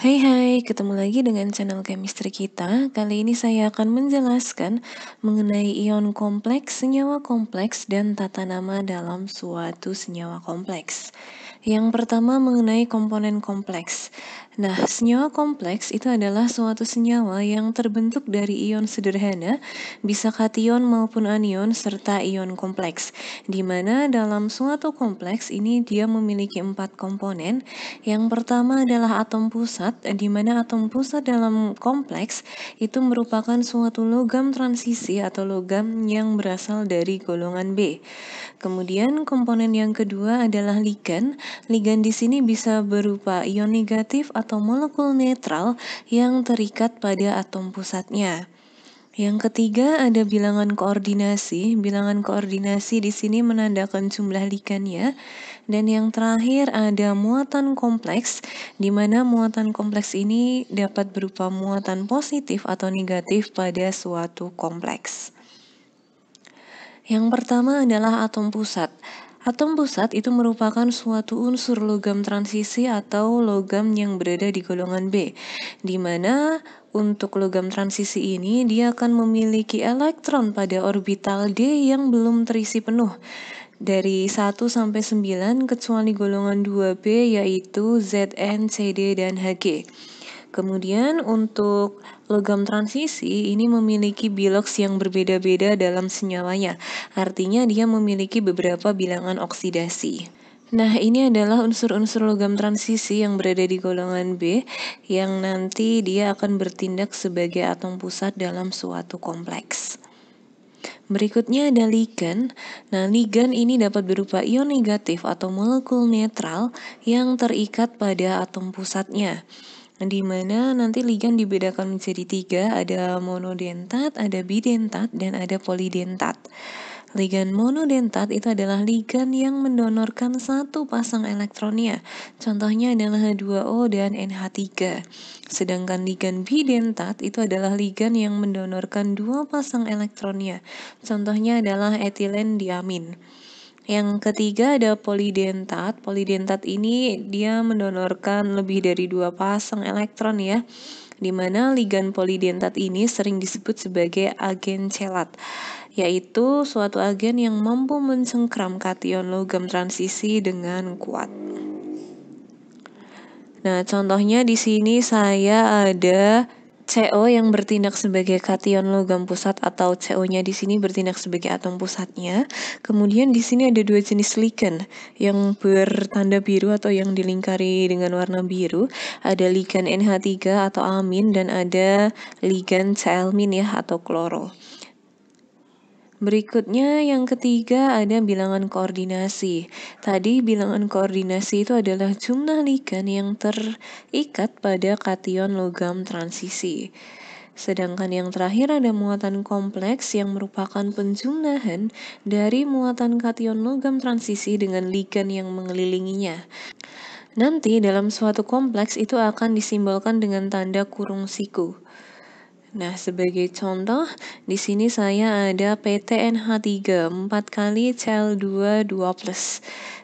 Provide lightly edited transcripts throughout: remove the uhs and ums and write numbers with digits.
Hai hai, ketemu lagi dengan channel chemistry kita. Kali ini saya akan menjelaskan mengenai ion kompleks, senyawa kompleks, dan tata nama dalam suatu senyawa kompleks. Yang pertama mengenai komponen kompleks. Nah, senyawa kompleks itu adalah suatu senyawa yang terbentuk dari ion sederhana, bisa kation maupun anion, serta ion kompleks, di mana dalam suatu kompleks ini dia memiliki 4 komponen. Yang pertama adalah atom pusat, di mana atom pusat dalam kompleks itu merupakan suatu logam transisi atau logam yang berasal dari golongan B. Kemudian komponen yang kedua adalah ligan. Ligan di sini bisa berupa ion negatif atau molekul netral yang terikat pada atom pusatnya. Yang ketiga ada bilangan koordinasi. Bilangan koordinasi di sini menandakan jumlah ligannya. Dan yang terakhir ada muatan kompleks, di mana muatan kompleks ini dapat berupa muatan positif atau negatif pada suatu kompleks. Yang pertama adalah atom pusat. Atom pusat itu merupakan suatu unsur logam transisi atau logam yang berada di golongan B, di mana untuk logam transisi ini dia akan memiliki elektron pada orbital D yang belum terisi penuh. Dari 1 sampai 9 kecuali golongan 2B yaitu Zn, Cd, dan Hg. Kemudian untuk logam transisi ini memiliki biloks yang berbeda-beda dalam senyawanya. Artinya dia memiliki beberapa bilangan oksidasi. Nah, ini adalah unsur-unsur logam transisi yang berada di golongan B yang nanti dia akan bertindak sebagai atom pusat dalam suatu kompleks. Berikutnya ada ligan. Nah, ligan ini dapat berupa ion negatif atau molekul netral yang terikat pada atom pusatnya. Di mana nanti ligan dibedakan menjadi 3, ada monodentat, ada bidentat, dan ada polidentat. Ligan monodentat itu adalah ligan yang mendonorkan satu pasang elektronnya. Contohnya adalah H2O dan NH3. Sedangkan ligan bidentat itu adalah ligan yang mendonorkan 2 pasang elektronnya. Contohnya adalah etilen diamin. Yang ketiga ada polidentat. Polidentat ini dia mendonorkan lebih dari 2 pasang elektron ya, di mana ligan polidentat ini sering disebut sebagai agen chelat, yaitu suatu agen yang mampu mencengkram kation logam transisi dengan kuat. Nah, contohnya di sini saya ada CO yang bertindak sebagai kation logam pusat atau CO-nya di sini bertindak sebagai atom pusatnya. Kemudian di sini ada 2 jenis ligan yang bertanda biru atau yang dilingkari dengan warna biru. Ada ligan NH3 atau amin dan ada ligan Cl- ya atau kloro. Berikutnya yang ketiga ada bilangan koordinasi. Tadi bilangan koordinasi itu adalah jumlah ligan yang terikat pada kation logam transisi. Sedangkan yang terakhir ada muatan kompleks yang merupakan penjumlahan dari muatan kation logam transisi dengan ligan yang mengelilinginya. Nanti dalam suatu kompleks itu akan disimbolkan dengan tanda kurung siku. Nah, sebagai contoh, di sini saya ada PTNH3, 4 kali Cl2 2+.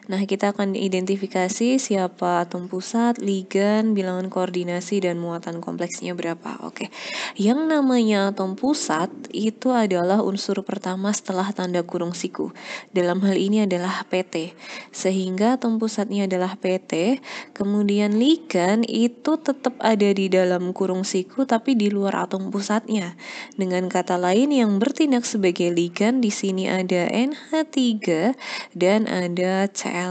Nah, kita akan identifikasi siapa atom pusat, ligan, bilangan koordinasi, dan muatan kompleksnya berapa. Oke, yang namanya atom pusat itu adalah unsur pertama setelah tanda kurung siku. Dalam hal ini adalah PT. Sehingga atom pusatnya adalah PT, kemudian ligan itu tetap ada di dalam kurung siku tapi di luar atom pusatnya. Dengan kata lain yang bertindak sebagai ligan di sini ada NH3 dan ada Cl-.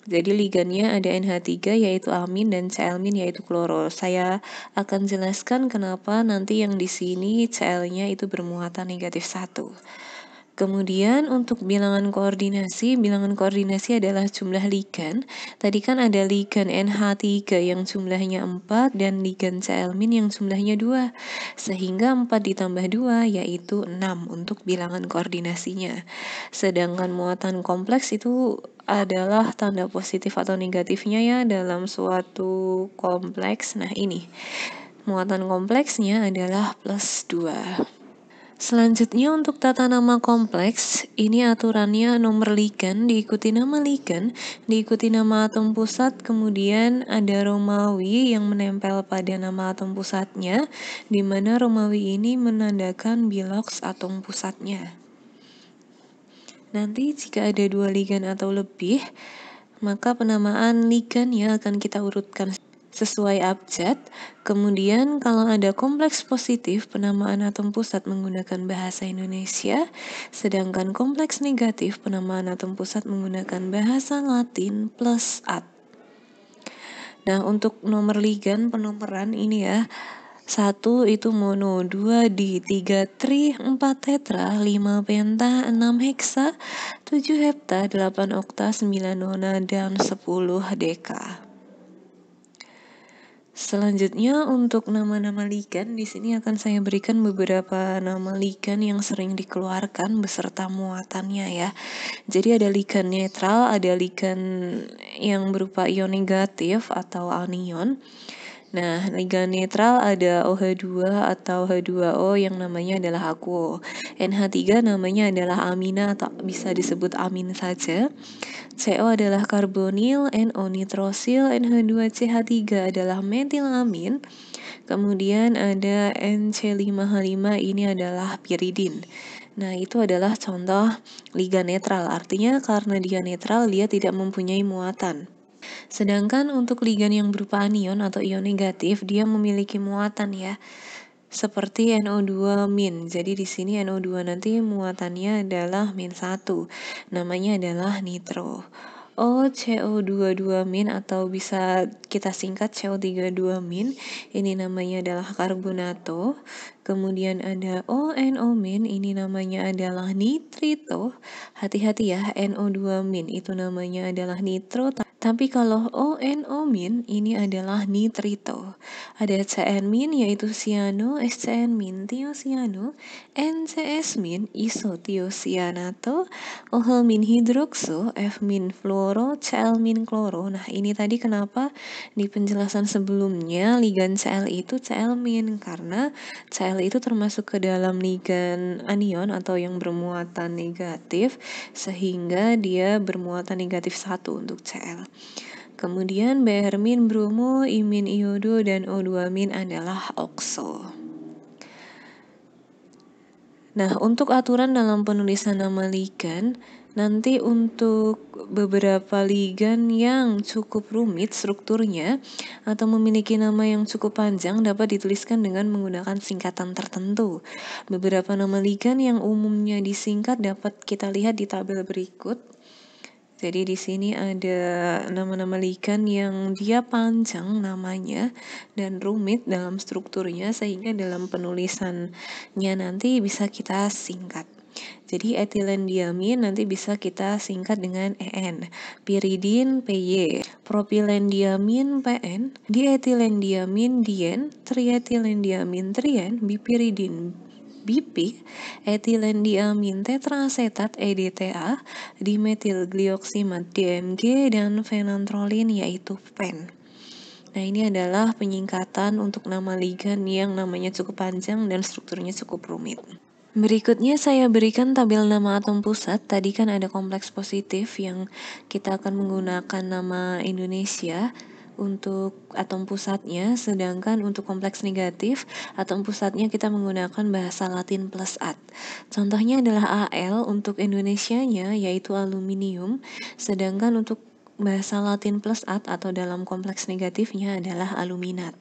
Jadi ligannya ada NH3 yaitu amin dan Cl- yaitu kloro. Saya akan jelaskan kenapa nanti yang di sini Cl-nya itu bermuatan negatif 1. Kemudian untuk bilangan koordinasi adalah jumlah ligan. Tadi kan ada ligan NH3 yang jumlahnya 4 dan ligan Cl- yang jumlahnya 2. Sehingga 4 ditambah 2 yaitu 6 untuk bilangan koordinasinya. Sedangkan muatan kompleks itu adalah tanda positif atau negatifnya ya dalam suatu kompleks. Nah, ini muatan kompleksnya adalah +2. Selanjutnya untuk tata nama kompleks, ini aturannya nomor ligan, diikuti nama ligan, diikuti nama atom pusat, kemudian ada Romawi yang menempel pada nama atom pusatnya, di mana Romawi ini menandakan biloks atom pusatnya. Nanti jika ada 2 ligan atau lebih, maka penamaan ligannya akan kita urutkan sesuai abjad. Kemudian kalau ada kompleks positif, penamaan atom pusat menggunakan bahasa Indonesia, sedangkan kompleks negatif, penamaan atom pusat menggunakan bahasa Latin plus at. Nah, untuk nomor ligan penomoran ini ya, 1 itu mono, 2 di, 3 tri, 4 tetra, 5 penta, 6 heksa, 7 hepta, 8 okta, 9 nona, dan 10 deka. Selanjutnya untuk nama-nama ligan, di sini akan saya berikan beberapa nama ligan yang sering dikeluarkan beserta muatannya ya. Jadi ada ligan netral, ada ligan yang berupa ion negatif atau anion. Nah, ligan netral ada OH2 atau H2O yang namanya adalah aquo. NH3 namanya adalah amina atau bisa disebut amin saja. CO adalah karbonil, NO nitrosil, NH2CH3 adalah metilamin. Kemudian ada NC5H5 ini adalah piridin. Nah, itu adalah contoh ligan netral. Artinya karena dia netral, dia tidak mempunyai muatan. Sedangkan untuk ligan yang berupa anion atau ion negatif, dia memiliki muatan ya. Seperti NO2-. Jadi di sini NO2 nanti muatannya adalah -1. Namanya adalah nitro. CO22- atau bisa kita singkat CO32-. Ini namanya adalah karbonato. Kemudian ada ONO-, ini namanya adalah nitrito. Hati-hati ya, NO2- itu namanya adalah nitro. Tapi kalau ONO- ini adalah nitrito. Ada CN- yaitu siano, SCN- tiosiano, NCS- isotiosianato, OH- hidrokso, F- fluoro, Cl- kloro. Nah, ini tadi kenapa di penjelasan sebelumnya ligan Cl itu Cl- karena Cl itu termasuk ke dalam ligan anion atau yang bermuatan negatif, sehingga dia bermuatan negatif 1 untuk Cl. Kemudian Br-, bromo, imin iodo, dan O2- adalah okso. Nah, untuk aturan dalam penulisan nama ligan, nanti untuk beberapa ligan yang cukup rumit strukturnya atau memiliki nama yang cukup panjang dapat dituliskan dengan menggunakan singkatan tertentu. Beberapa nama ligan yang umumnya disingkat dapat kita lihat di tabel berikut. Jadi di sini ada nama-nama ligan yang dia panjang namanya dan rumit dalam strukturnya sehingga dalam penulisannya nanti bisa kita singkat. Jadi etilendiamin nanti bisa kita singkat dengan EN, piridin PY, propilendiamin PN, dietilendiamin dien, trietilendiamin trien, bipiridin BP, etilendiamin tetraasetat EDTA, dimetilglioksimat DMG, dan fenantrolin yaitu FEN. Nah, ini adalah penyingkatan untuk nama ligan yang namanya cukup panjang dan strukturnya cukup rumit. Berikutnya saya berikan tabel nama atom pusat. Tadi kan ada kompleks positif yang kita akan menggunakan nama Indonesia untuk atom pusatnya, sedangkan untuk kompleks negatif, atom pusatnya kita menggunakan bahasa Latin plus at. Contohnya adalah Al untuk Indonesianya yaitu aluminium, sedangkan untuk bahasa Latin plus at atau dalam kompleks negatifnya adalah aluminat.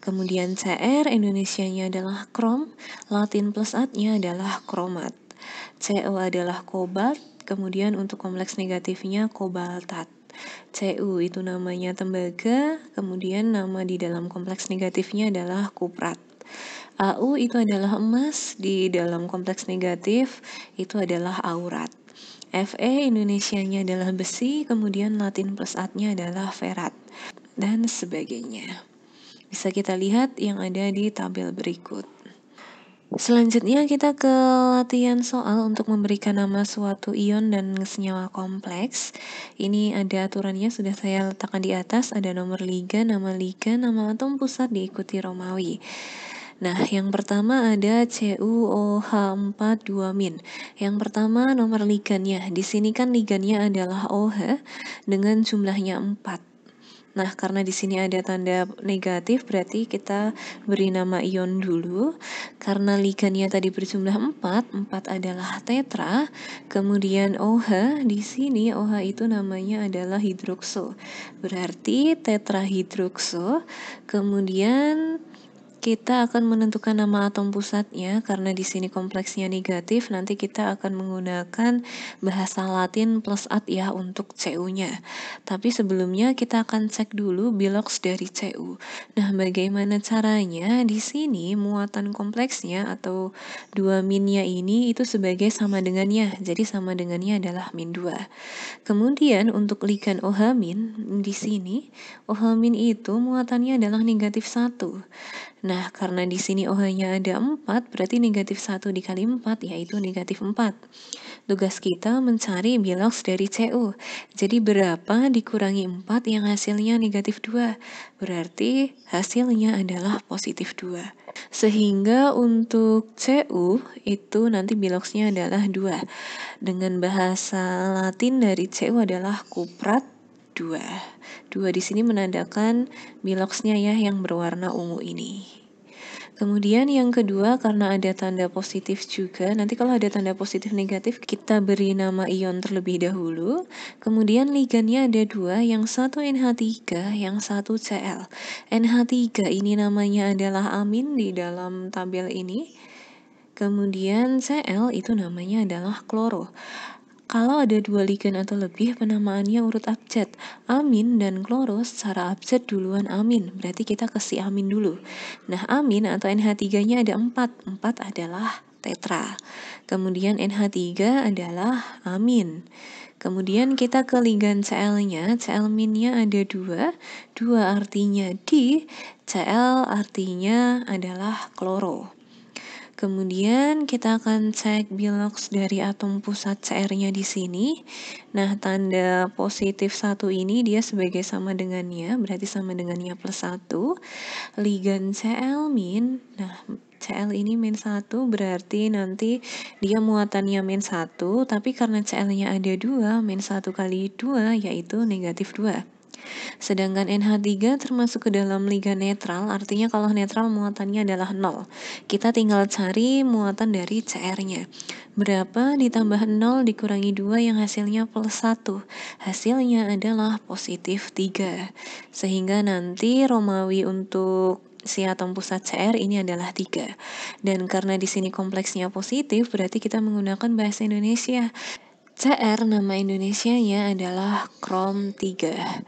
Kemudian Cr Indonesianya adalah krom, Latin plus atnya adalah kromat. Co adalah kobalt, kemudian untuk kompleks negatifnya kobaltat. Cu itu namanya tembaga, kemudian nama di dalam kompleks negatifnya adalah kuprat. Au itu adalah emas, di dalam kompleks negatif itu adalah aurat. Fe Indonesianya adalah besi, kemudian Latin plus atnya adalah ferat, dan sebagainya. Bisa kita lihat yang ada di tabel berikut. Selanjutnya kita ke latihan soal untuk memberikan nama suatu ion dan senyawa kompleks. Ini ada aturannya sudah saya letakkan di atas, ada nomor ligan, nama atom pusat diikuti Romawi. Nah, yang pertama ada CuOH4 2-. Yang pertama nomor ligannya. Di sini kan ligannya adalah OH dengan jumlahnya 4. Nah, karena di sini ada tanda negatif, berarti kita beri nama ion dulu. Karena ligannya tadi berjumlah 4, 4 adalah tetra. Kemudian OH, di sini OH itu namanya adalah hidrokso. Berarti tetrahidrokso. Kemudian kita akan menentukan nama atom pusatnya karena di sini kompleksnya negatif. Nanti kita akan menggunakan bahasa Latin plus at ya untuk Cu-nya. Tapi sebelumnya kita akan cek dulu bilox dari Cu. Nah, bagaimana caranya? Di sini muatan kompleksnya atau 2-nya ini itu sebagai sama dengannya. Jadi sama dengannya adalah -2. Kemudian untuk ligan OH- di sini OH- itu muatannya adalah -1. Nah, karena di sini OH-nya ada 4, berarti -1 dikali 4, yaitu -4. Tugas kita mencari bilox dari Cu. Jadi berapa dikurangi 4 yang hasilnya -2? Berarti hasilnya adalah +2. Sehingga untuk Cu itu nanti biloxnya adalah 2. Dengan bahasa Latin dari Cu adalah kuprat 2. 2 di sini menandakan biloxnya ya yang berwarna ungu ini. Kemudian yang kedua, karena ada tanda positif juga, nanti kalau ada tanda positif negatif, kita beri nama ion terlebih dahulu. Kemudian ligannya ada 2, yang satu NH3, yang satu Cl. NH3 ini namanya adalah amin di dalam tabel ini. Kemudian Cl itu namanya adalah kloro. Kalau ada 2 ligan atau lebih, penamaannya urut abjad. Amin dan kloro secara abjad duluan amin, berarti kita ke si amin dulu. Nah, amin atau NH3-nya ada 4. 4 adalah tetra. Kemudian NH3 adalah amin. Kemudian kita ke ligan Cl-nya, Cl-nya ada 2. 2 artinya di, Cl artinya adalah kloro. Kemudian kita akan cek bilox dari atom pusat Cr-nya di sini. Nah, tanda positif 1 ini dia sebagai sama dengannya, berarti sama dengannya +1. Ligan Cl-. Nah, Cl ini -1 berarti nanti dia muatannya -1, tapi karena Cl-nya ada 2, -1 kali 2 yaitu -2. Sedangkan NH3 termasuk ke dalam ligan netral, artinya kalau netral muatannya adalah 0. Kita tinggal cari muatan dari Cr-nya. Berapa ditambah 0 dikurangi 2 yang hasilnya +1. Hasilnya adalah +3. Sehingga nanti Romawi untuk si atom pusat Cr ini adalah 3. Dan karena di sini kompleksnya positif, berarti kita menggunakan bahasa Indonesia. Cr nama Indonesianya adalah krom 3.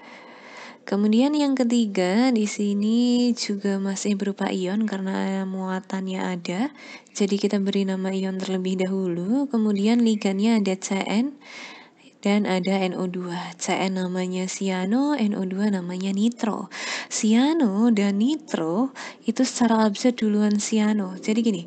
Kemudian yang ketiga di sini juga masih berupa ion karena muatannya ada. Jadi kita beri nama ion terlebih dahulu. Kemudian ligannya ada Cn dan ada NO2. Cn namanya siano, NO2 namanya nitro. Siano dan nitro itu secara abjad duluan siano. Jadi gini,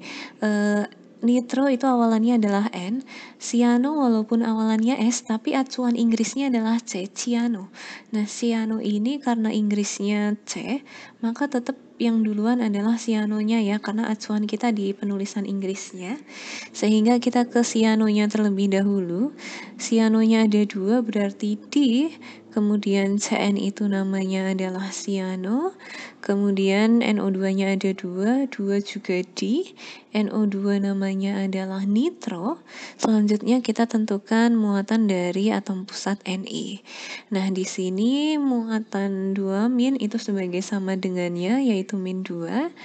nitro itu awalannya adalah N, siano walaupun awalannya S, tapi acuan Inggrisnya adalah C, ciano. Nah, siano ini karena Inggrisnya C, maka tetap yang duluan adalah sianonya ya, karena acuan kita di penulisan Inggrisnya. Sehingga kita ke sianonya terlebih dahulu. Sianonya ada 2, berarti di, kemudian Cn itu namanya adalah siano, kemudian NO2-nya ada 2, 2 juga di, NO2 namanya adalah nitro. Selanjutnya kita tentukan muatan dari atom pusat Ni. Nah, di sini muatan 2- itu sebagai sama dengannya, yaitu -2.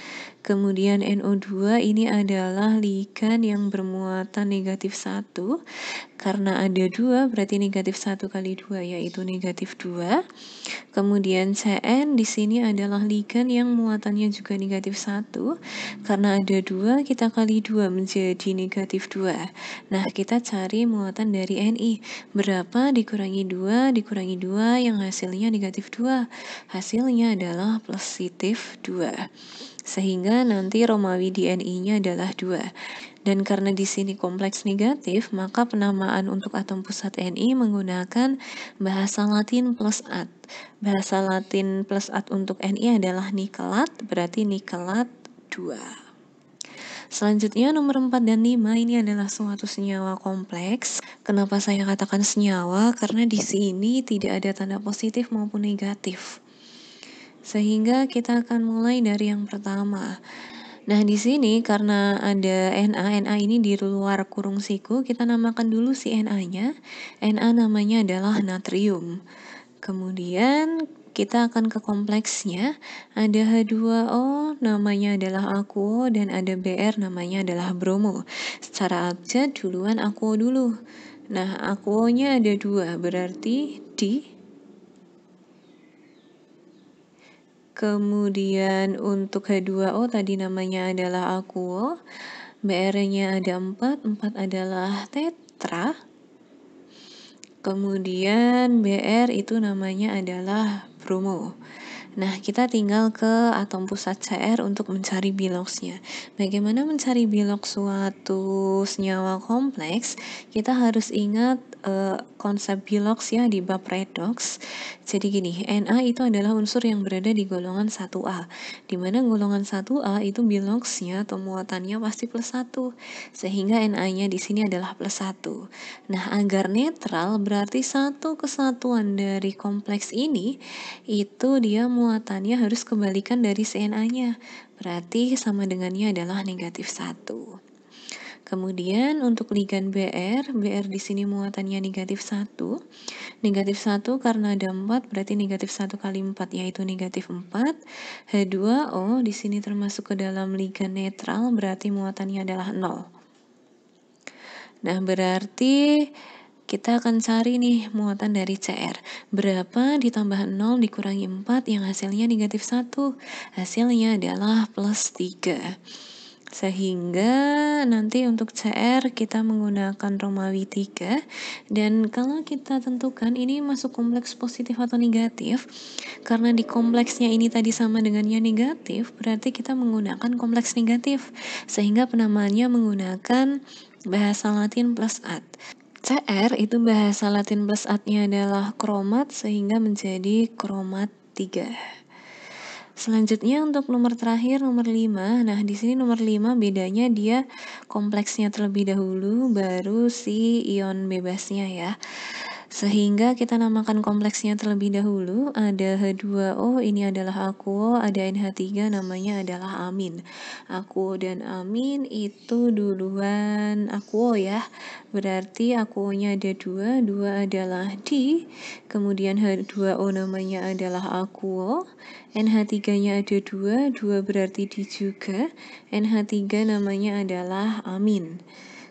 Kemudian NO2 ini adalah ligan yang bermuatan -1. Karena ada 2, berarti -1 kali 2, yaitu -2. Kemudian Cn di sini adalah ligan yang muatannya juga -1. Karena ada 2, kita kali 2 menjadi -2. Nah, kita cari muatan dari Ni. Berapa dikurangi 2, dikurangi 2 yang hasilnya -2. Hasilnya adalah +2. Sehingga nanti Romawi di Ni-nya adalah 2. Dan karena di sini kompleks negatif, maka penamaan untuk atom pusat Ni menggunakan bahasa Latin plus at. Bahasa Latin plus at untuk Ni adalah nikelat, berarti nikelat 2. Selanjutnya nomor 4 dan 5 ini adalah suatu senyawa kompleks. Kenapa saya katakan senyawa? Karena di sini tidak ada tanda positif maupun negatif. Sehingga kita akan mulai dari yang pertama. Nah, di sini karena ada Na ini di luar kurung siku, kita namakan dulu si Na-nya. Na namanya adalah natrium. Kemudian kita akan ke kompleksnya. Ada H2O namanya adalah akuo dan ada Br namanya adalah bromo. Secara abjad duluan akuo dulu. Nah, akuonya ada 2, berarti di. Kemudian untuk H2O tadi namanya adalah akuo. Br-nya ada 4 adalah tetra. Kemudian Br itu namanya adalah bromo. Nah, kita tinggal ke atom pusat Cr untuk mencari biloxnya. Bagaimana mencari bilox suatu senyawa kompleks? Kita harus ingat konsep bilox ya di bab redox. Jadi gini, Na itu adalah unsur yang berada di golongan 1A. Di mana golongan 1A itu biloxnya atau muatannya pasti plus 1. Sehingga Na-nya di sini adalah plus 1. Nah, agar netral berarti satu kesatuan dari kompleks ini itu dia muatannya harus kebalikan dari CNA-nya. Berarti sama dengannya adalah negatif 1. Kemudian untuk ligan Br di sini muatannya negatif 1. Negatif 1 karena ada 4 berarti negatif 1 kali 4 yaitu negatif 4. H2O di sini termasuk ke dalam ligan netral berarti muatannya adalah 0. Nah, berarti kita akan cari nih muatan dari Cr. Berapa ditambah 0 dikurangi 4 yang hasilnya negatif 1. Hasilnya adalah plus 3. Sehingga nanti untuk Cr kita menggunakan Romawi 3. Dan kalau kita tentukan ini masuk kompleks positif atau negatif, karena di kompleksnya ini tadi sama dengannya negatif, berarti kita menggunakan kompleks negatif. Sehingga penamaannya menggunakan bahasa Latin plus at. Cr itu bahasa Latin plus at-nya adalah kromat sehingga menjadi kromat 3. Selanjutnya untuk nomor terakhir nomor 5. Nah, di sini nomor 5 bedanya dia kompleksnya terlebih dahulu baru si ion bebasnya ya. Sehingga kita namakan kompleksnya terlebih dahulu. Ada H2O ini adalah akuo, ada NH3 namanya adalah amin. Akuo dan amin itu duluan akuo ya. Berarti akuonya ada 2 adalah di. Kemudian H2O namanya adalah akuo. NH3-nya ada 2 berarti di juga. NH3 namanya adalah amin.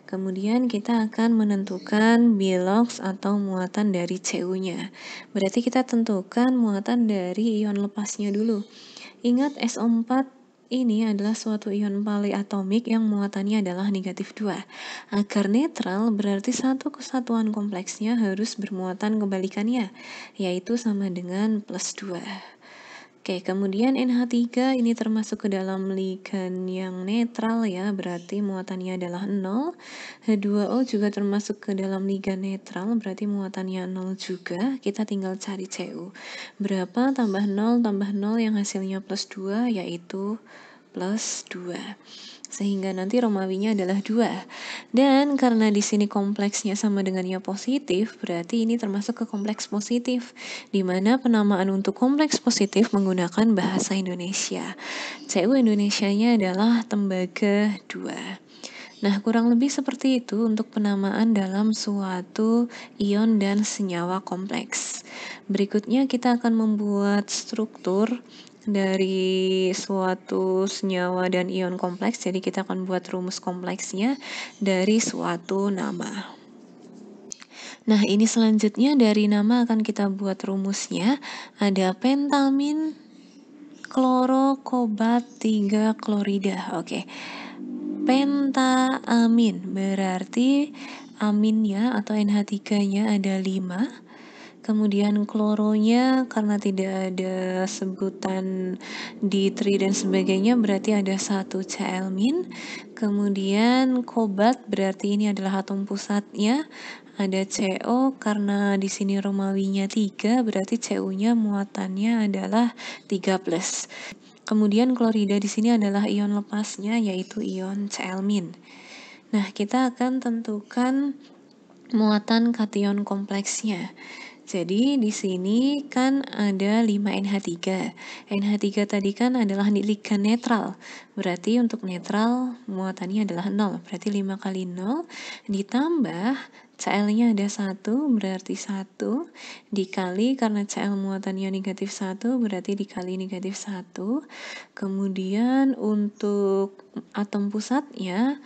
Kemudian kita akan menentukan bilox atau muatan dari Cu-nya. Berarti kita tentukan muatan dari ion lepasnya dulu. Ingat SO4 ini adalah suatu ion polyatomik yang muatannya adalah negatif 2. Agar netral berarti satu kesatuan kompleksnya harus bermuatan kebalikannya, yaitu sama dengan plus 2. Oke, kemudian NH3 ini termasuk ke dalam ligan yang netral ya, berarti muatannya adalah 0. H2O juga termasuk ke dalam ligan netral, berarti muatannya 0 juga. Kita tinggal cari Cu. Berapa tambah 0 yang hasilnya plus 2, yaitu plus 2. Sehingga nanti Romawinya adalah 2. Dan karena di sini kompleksnya sama dengannya positif, berarti ini termasuk ke kompleks positif, di mana penamaan untuk kompleks positif menggunakan bahasa Indonesia. Cu Indonesianya adalah tembaga 2. Nah, kurang lebih seperti itu untuk penamaan dalam suatu ion dan senyawa kompleks. Berikutnya kita akan membuat struktur dari suatu senyawa dan ion kompleks. Jadi kita akan buat rumus kompleksnya dari suatu nama. Nah, ini selanjutnya dari nama akan kita buat rumusnya. Ada pentamin, kloro, kobat, 3 klorida. Oke. Pentaamin berarti aminnya atau NH3-nya ada 5. Kemudian kloronya karena tidak ada sebutan di3 dan sebagainya berarti ada 1 Cl-. Kemudian kobat berarti ini adalah atom pusatnya. Ada CO karena di sini Romawinya 3 berarti Cu-nya muatannya adalah 3+. Kemudian klorida di sini adalah ion lepasnya, yaitu ion Cl-. Nah, kita akan tentukan muatan kation kompleksnya. Jadi di sini kan ada 5NH3. NH3 tadi kan adalah ligan netral. Berarti untuk netral muatannya adalah 0. Berarti 5 kali 0 ditambah Cl-nya ada 1, berarti 1 dikali, karena Cl muatannya negatif 1, berarti dikali negatif 1. Kemudian untuk atom pusatnya,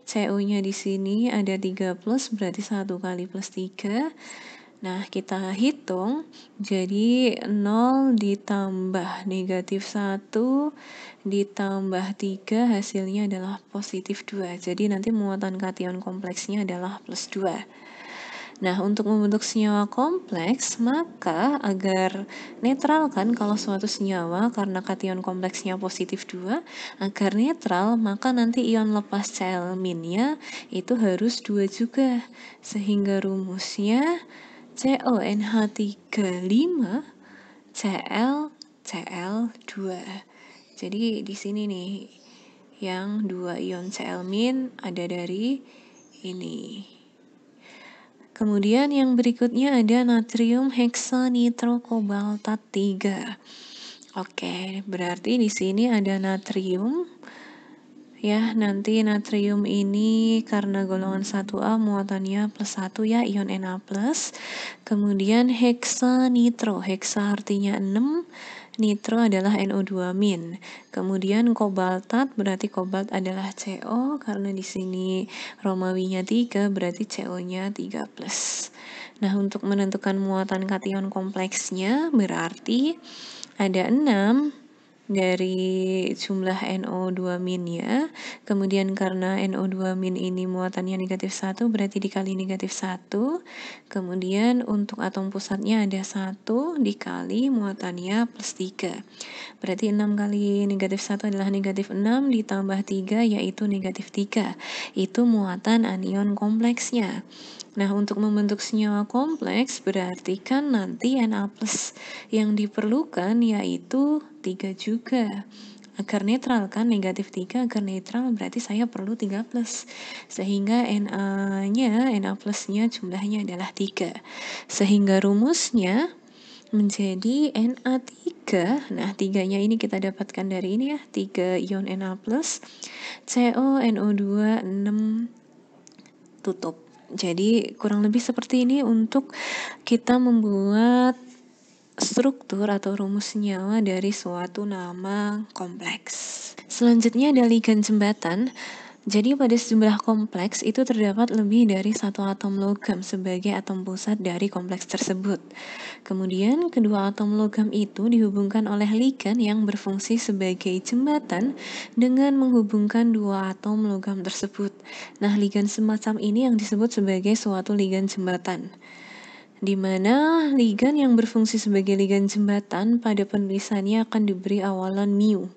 CO-nya di sini ada 3 plus, berarti 1 kali plus 3. Nah, kita hitung, jadi 0 ditambah negatif 1 ditambah 3, hasilnya adalah positif 2. Jadi nanti muatan kation kompleksnya adalah plus 2. Nah, untuk membentuk senyawa kompleks, maka agar netral kan kalau suatu senyawa karena kation kompleksnya positif 2, agar netral maka nanti ion lepas Cl-nya itu harus 2 juga. Sehingga rumusnya CONH35 Cl Cl2. Jadi di sini nih yang 2 ion Cl- ada dari ini. Kemudian yang berikutnya ada natrium heksanitrokobaltat 3. Oke, berarti di sini ada natrium. Ya, nanti natrium ini karena golongan 1A muatannya plus 1 ya, ion Na+. Kemudian heksanitro, heksa artinya 6, nitro adalah NO2-. Kemudian kobaltat berarti kobalt adalah CO, karena di sini Romawinya 3 berarti CO-nya 3+. Nah, untuk menentukan muatan kation kompleksnya berarti ada 6 dari jumlah NO2- ya. Kemudian karena NO2- ini muatannya negatif 1, berarti dikali negatif 1. Kemudian untuk atom pusatnya ada 1 dikali muatannya plus 3. Berarti 6 kali negatif 1 adalah negatif 6 ditambah 3 yaitu negatif 3. Itu muatan anion kompleksnya. Nah, untuk membentuk senyawa kompleks berarti kan nanti Na+ yang diperlukan yaitu 3 juga. Agar netral kan, negatif 3 agar netral berarti saya perlu 3+. Sehingga Na+nya jumlahnya adalah 3. Sehingga rumusnya menjadi Na3. Nah, 3-nya ini kita dapatkan dari ini ya, 3 ion Na+, CONO2 6 tutup. Jadi kurang lebih seperti ini untuk kita membuat struktur atau rumus senyawa dari suatu nama kompleks. Selanjutnya ada ligan jembatan. Jadi pada sejumlah kompleks itu terdapat lebih dari satu atom logam sebagai atom pusat dari kompleks tersebut. Kemudian kedua atom logam itu dihubungkan oleh ligan yang berfungsi sebagai jembatan dengan menghubungkan dua atom logam tersebut. Nah, ligan semacam ini yang disebut sebagai suatu ligan jembatan, di mana ligan yang berfungsi sebagai ligan jembatan pada penulisannya akan diberi awalan mu.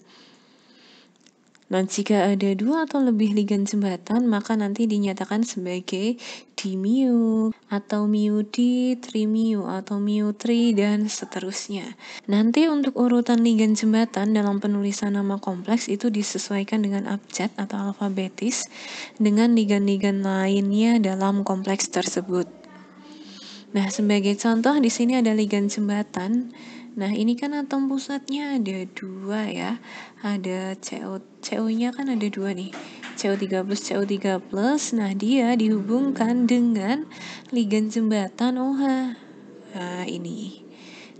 Nah, jika ada 2 atau lebih ligan jembatan, maka nanti dinyatakan sebagai dimu, atau mu-D, trimu, atau mu-tri, dan seterusnya. Nanti untuk urutan ligan jembatan dalam penulisan nama kompleks itu disesuaikan dengan abjad atau alfabetis dengan ligan-ligan lainnya dalam kompleks tersebut. Nah, sebagai contoh di sini ada ligan jembatan. Nah, ini kan atom pusatnya ada 2 ya. Ada CO-nya kan ada 2 nih. CO3+, CO3+. Nah, dia dihubungkan dengan ligan jembatan OH. Nah, ini.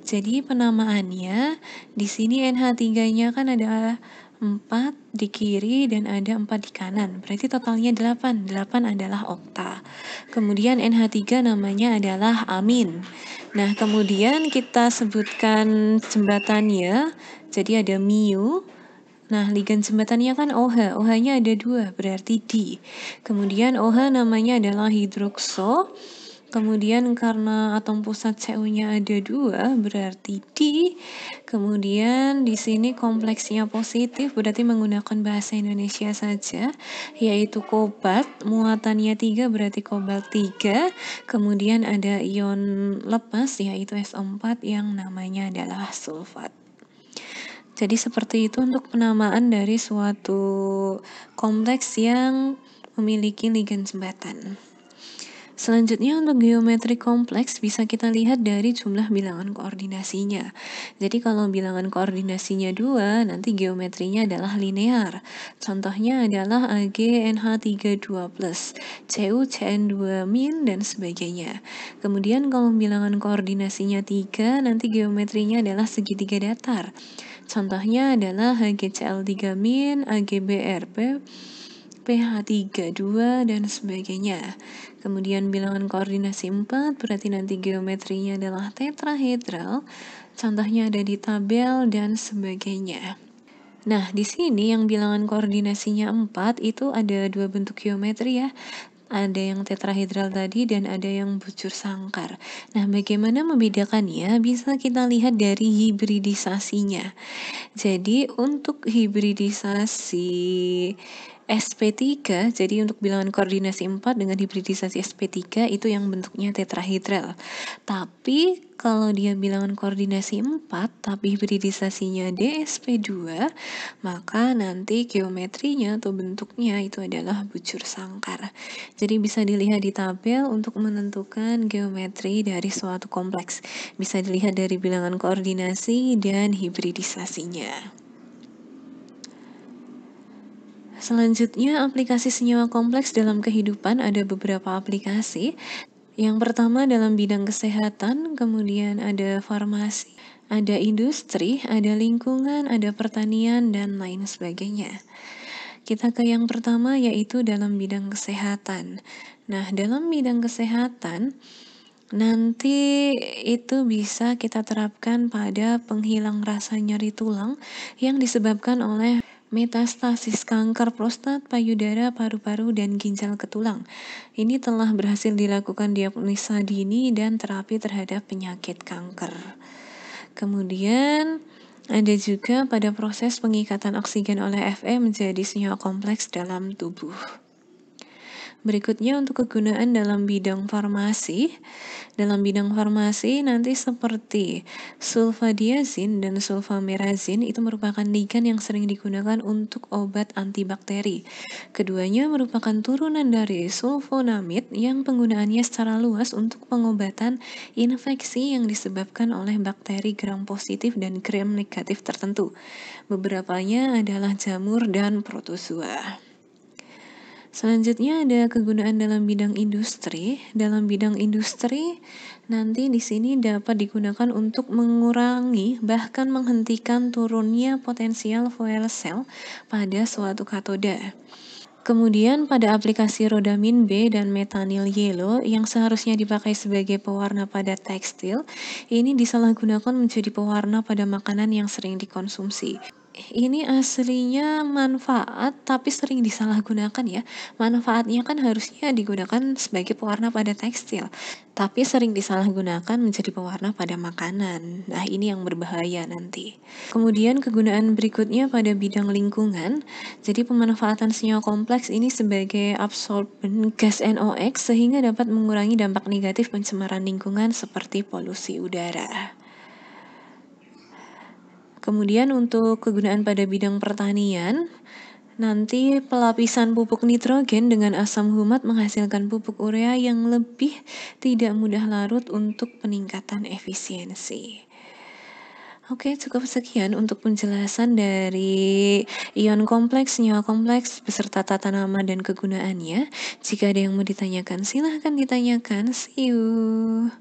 Jadi penamaannya di sini NH3-nya kan ada 4 di kiri dan ada 4 di kanan. Berarti totalnya 8. 8 adalah okta. Kemudian NH3 namanya adalah amin. Nah, kemudian kita sebutkan jembatannya. Jadi ada mu. Nah, ligan jembatannya kan OH. OH-nya ada 2, berarti di. Kemudian OH namanya adalah hidrokso. Kemudian karena atom pusat CO-nya ada 2, berarti di. Kemudian di sini kompleksnya positif, berarti menggunakan bahasa Indonesia saja, yaitu kobalt. Muatannya 3, berarti kobalt 3. Kemudian ada ion lepas, yaitu SO4 yang namanya adalah sulfat. Jadi seperti itu untuk penamaan dari suatu kompleks yang memiliki ligan jembatan. Selanjutnya untuk geometri kompleks bisa kita lihat dari jumlah bilangan koordinasinya. Jadi kalau bilangan koordinasinya 2, nanti geometrinya adalah linear. Contohnya adalah AG NH32+, CU CN2 min, dan sebagainya. Kemudian kalau bilangan koordinasinya 3, nanti geometrinya adalah segitiga datar. Contohnya adalah HGCl3 min, AGBRP, PH32, dan sebagainya. Kemudian bilangan koordinasi 4 berarti nanti geometrinya adalah tetrahedral. Contohnya ada di tabel dan sebagainya. Nah, di sini yang bilangan koordinasinya 4 itu ada dua bentuk geometri ya. Ada yang tetrahedral tadi dan ada yang bujur sangkar. Nah, bagaimana membedakannya? Bisa kita lihat dari hibridisasinya. Jadi untuk hibridisasi SP3, jadi untuk bilangan koordinasi 4 dengan hibridisasi SP3 itu yang bentuknya tetrahedral. Tapi kalau dia bilangan koordinasi 4 tapi hibridisasinya DSP2, maka nanti geometrinya atau bentuknya itu adalah bujur sangkar. Jadi bisa dilihat di tabel untuk menentukan geometri dari suatu kompleks. Bisa dilihat dari bilangan koordinasi dan hibridisasinya. Selanjutnya, aplikasi senyawa kompleks dalam kehidupan ada beberapa aplikasi. Yang pertama dalam bidang kesehatan, kemudian ada farmasi, ada industri, ada lingkungan, ada pertanian, dan lain sebagainya. Kita ke yang pertama yaitu dalam bidang kesehatan. Nah, dalam bidang kesehatan, nanti itu bisa kita terapkan pada penghilang rasa nyeri tulang yang disebabkan oleh metastasis kanker prostat, payudara, paru-paru, dan ginjal ke tulang. Ini telah berhasil dilakukan diagnosa dini dan terapi terhadap penyakit kanker. Kemudian ada juga pada proses pengikatan oksigen oleh Fe menjadi senyawa kompleks dalam tubuh. Berikutnya untuk kegunaan dalam bidang farmasi. Dalam bidang farmasi nanti seperti sulfadiazin dan sulfamerazin itu merupakan ligan yang sering digunakan untuk obat antibakteri. Keduanya merupakan turunan dari sulfonamid yang penggunaannya secara luas untuk pengobatan infeksi yang disebabkan oleh bakteri gram positif dan gram negatif tertentu. Beberapanya adalah jamur dan protozoa. Selanjutnya ada kegunaan dalam bidang industri. Dalam bidang industri, nanti di sini dapat digunakan untuk mengurangi bahkan menghentikan turunnya potensial fuel cell pada suatu katoda. Kemudian pada aplikasi rodamin B dan metanil yellow yang seharusnya dipakai sebagai pewarna pada tekstil, ini disalahgunakan menjadi pewarna pada makanan yang sering dikonsumsi. Ini aslinya manfaat tapi sering disalahgunakan ya. Manfaatnya kan harusnya digunakan sebagai pewarna pada tekstil, tapi sering disalahgunakan menjadi pewarna pada makanan. Nah, ini yang berbahaya nanti. Kemudian kegunaan berikutnya pada bidang lingkungan. Jadi pemanfaatan senyawa kompleks ini sebagai absorben gas NOx sehingga dapat mengurangi dampak negatif pencemaran lingkungan seperti polusi udara. Kemudian untuk kegunaan pada bidang pertanian, nanti pelapisan pupuk nitrogen dengan asam humat menghasilkan pupuk urea yang lebih tidak mudah larut untuk peningkatan efisiensi. Oke, cukup sekian untuk penjelasan dari ion kompleks, senyawa kompleks, beserta tata nama dan kegunaannya. Jika ada yang mau ditanyakan, silahkan ditanyakan. See you.